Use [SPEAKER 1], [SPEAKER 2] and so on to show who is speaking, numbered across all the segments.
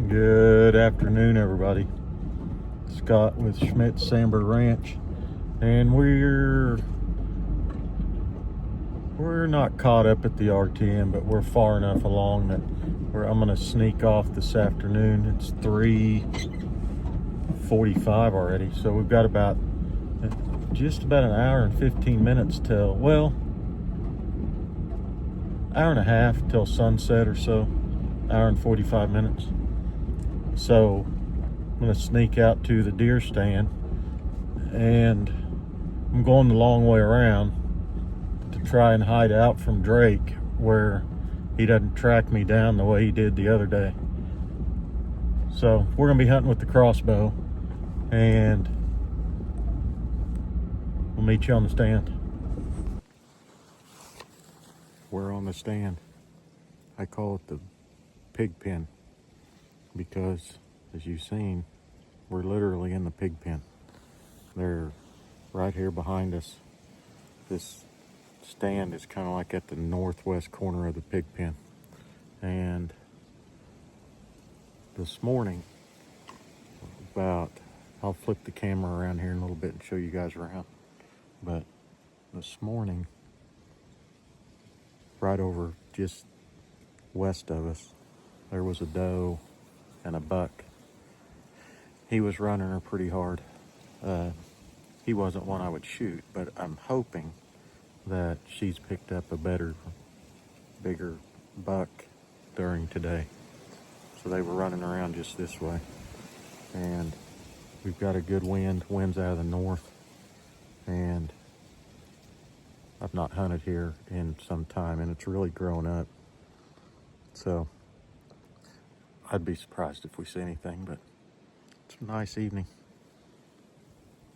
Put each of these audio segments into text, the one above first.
[SPEAKER 1] Good afternoon, everybody. Scott with Schmidt Samber Ranch, and we're not caught up at the RTM, but we're far enough along that I'm going to sneak off this afternoon. It's 3:45 already, so we've got just about an hour and 15 minutes till, well, hour and a half till sunset or so, hour and 45 minutes. So I'm going to sneak out to the deer stand, and I'm going the long way around to try and hide out from Drake where he doesn't track me down the way he did the other day. So we're going to be hunting with the crossbow, and we'll meet you on the stand. We're on the stand. I call it the pig pen because, as you've seen, we're literally in the pig pen. They're right here behind us. This stand is kind of like at the northwest corner of the pig pen. And this morning, I'll flip the camera around here in a little bit and show you guys around. But this morning, right over just west of us, there was a doe and a buck. He was running her pretty hard. He wasn't one I would shoot, but I'm hoping that she's picked up a bigger buck during today. So they were running around just this way. And we've got a good wind's out of the north, and I've not hunted here in some time, and it's really grown up. So I'd be surprised if we see anything, but it's a nice evening.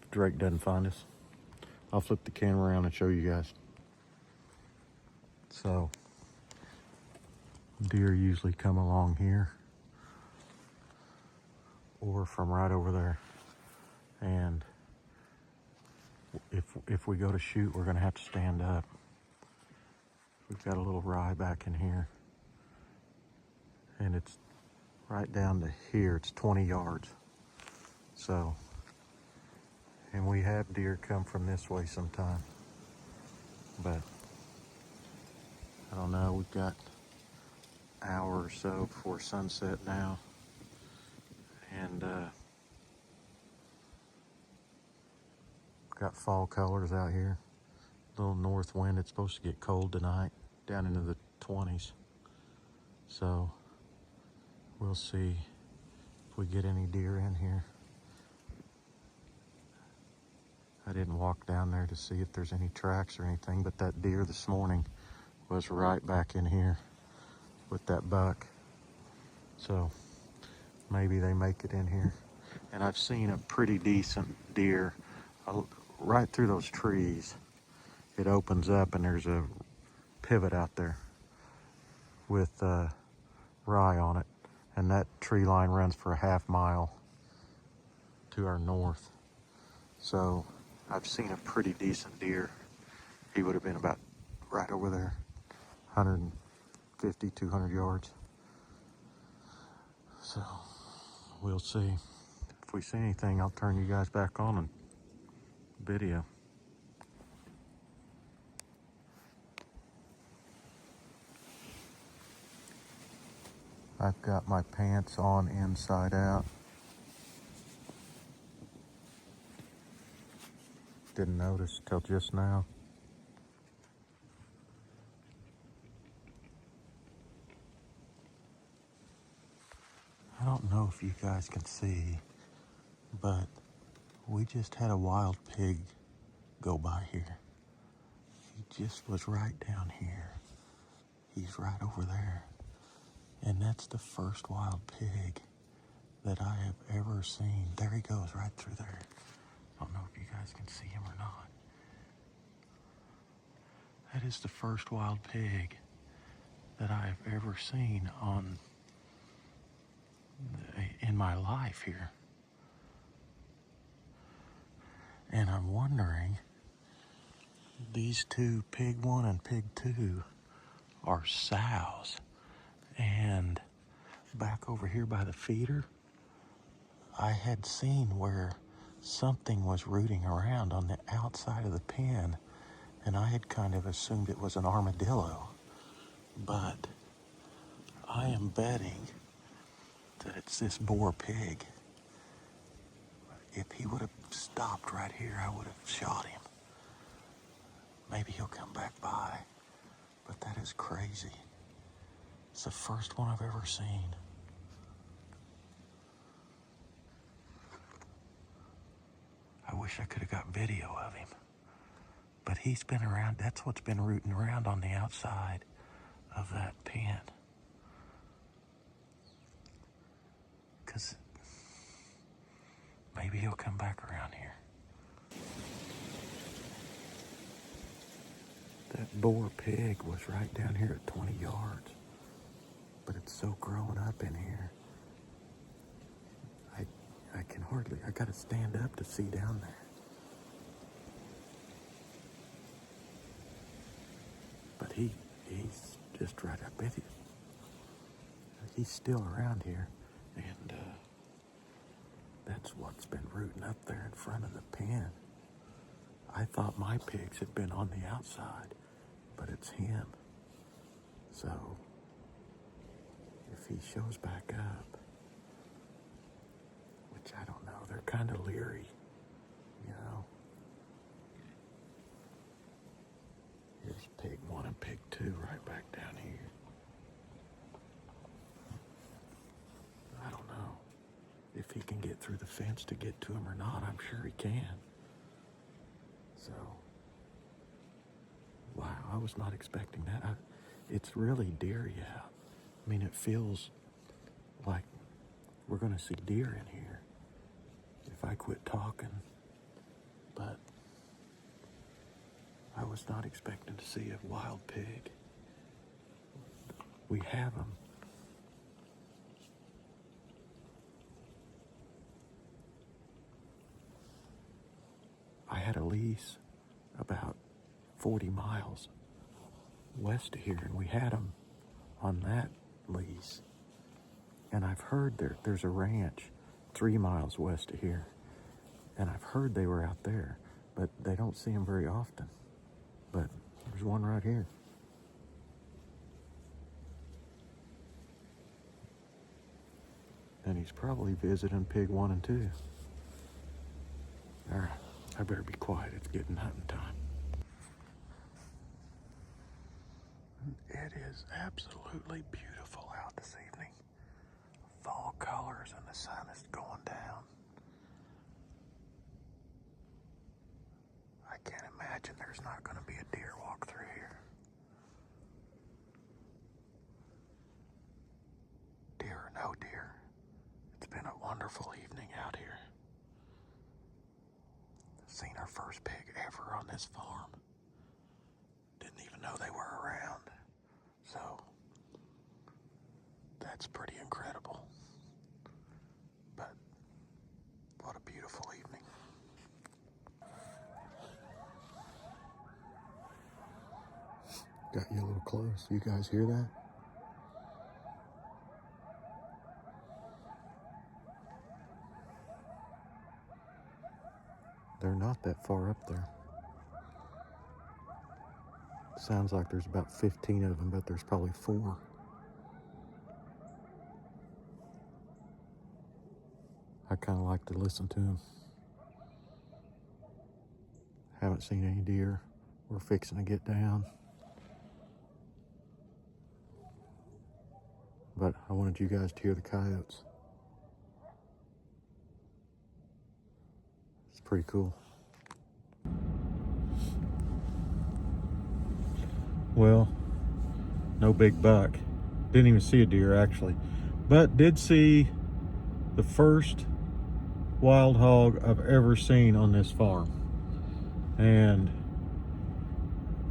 [SPEAKER 1] If Drake doesn't find us, I'll flip the camera around and show you guys. So deer usually come along here or from right over there. And if we go to shoot, we're gonna have to stand up. We've got a little rye back in here, and it's right down to here. It's 20 yards. So, and we have deer come from this way sometime, but I don't know. We've got an hour or so before sunset now, and got fall colors out here. Little north wind. It's supposed to get cold tonight, down into the 20s. So we'll see if we get any deer in here. I didn't walk down there to see if there's any tracks or anything, but that deer this morning was right back in here with that buck. So maybe they make it in here. And I've seen a pretty decent deer right through those trees. It opens up and there's a pivot out there with rye on it. And that tree line runs for a half mile to our north. So I've seen a pretty decent deer. He would have been about right over there, 150, 200 yards. So we'll see. If we see anything, I'll turn you guys back on and video. I've got my pants on inside out. Didn't notice till just now. I don't know if you guys can see, but we just had a wild pig go by here. He just was right down here. He's right over there. And that's the first wild pig that I have ever seen. There he goes, right through there. I don't know if you guys can see him or not. That is the first wild pig that I have ever seen in my life here. And I'm wondering, these two, pig 1 and pig 2, are sows. And back over here by the feeder, I had seen where something was rooting around on the outside of the pen, and I had kind of assumed it was an armadillo. But I am betting that it's this boar pig. If he would have stopped right here, I would have shot him. Maybe he'll come back by, but that is crazy. It's the first one I've ever seen. I wish I could have got video of him. But he's been around, that's what's been rooting around on the outside of that pen. Because maybe he'll come back around here. That boar pig was right down here at 20 yards. But it's so grown up in here. I can hardly, I gotta stand up to see down there. But he's just right up at it. He's still around here, and that's what's been rooting up there in front of the pen. I thought my pigs had been on the outside, but it's him. So, if he shows back up, which I don't know, they're kind of leery, you know. Here's pig 1 and pig 2 right back down here. I don't know if he can get through the fence to get to him or not. I'm sure he can. So, wow, I was not expecting that. It's really deer out. I mean, it feels like we're going to see deer in here if I quit talking. But I was not expecting to see a wild pig. We have them. I had a lease about 40 miles west of here, and we had them on that lease. And I've heard there's a ranch 3 miles west of here, and I've heard they were out there, but they don't see them very often. But there's one right here. And he's probably visiting pig 1 and 2. All right, I better be quiet. It's getting hunting time. It is absolutely beautiful out this evening. Fall colors and the sun is going down. I can't imagine there's not going to be a deer walk through here. Deer or no deer, it's been a wonderful evening out here. Seen our first pig ever on this farm. Didn't even know they were around. So, that's pretty incredible. But, what a beautiful evening. Got you a little close. You guys hear that? They're not that far up there. Sounds like there's about 15 of them, but there's probably 4. I kind of like to listen to them. Haven't seen any deer. We're fixing to get down. But I wanted you guys to hear the coyotes. It's pretty cool. Well, no big buck. Didn't even see a deer actually, but did see the first wild hog I've ever seen on this farm. And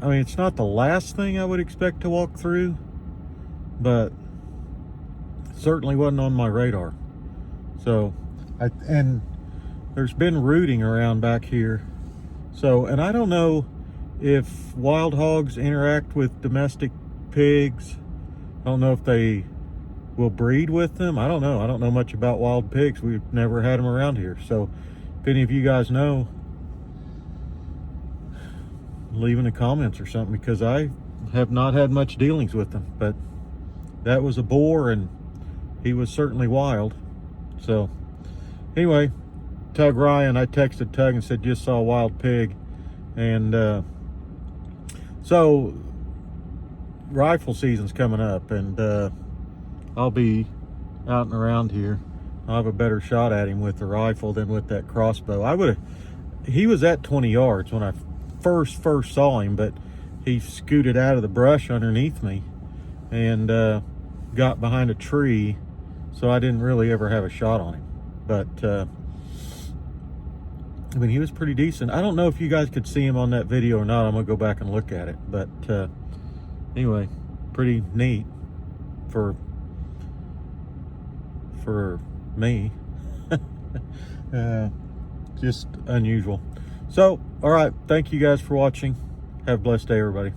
[SPEAKER 1] I mean, it's not the last thing I would expect to walk through, but it certainly wasn't on my radar. So, and there's been rooting around back here. So, and I don't know if wild hogs interact with domestic pigs. I don't know if they will breed with them. I don't know. I don't know much about wild pigs. We've never had them around here. So if any of you guys know, leave in the comments or something, because I have not had much dealings with them. But that was a boar, and he was certainly wild. So anyway, Tug Ryan, I texted Tug and said, just saw a wild pig. And so rifle season's coming up, and I'll be out and around here. I'll have a better shot at him with the rifle than with that crossbow. He was at 20 yards when I first saw him, but he scooted out of the brush underneath me and got behind a tree, so I didn't really ever have a shot on him. But I mean, he was pretty decent. I don't know if you guys could see him on that video or not. I'm gonna go back and look at it. But anyway, pretty neat for me. Just unusual. So, all right, thank you guys for watching. Have a blessed day, everybody.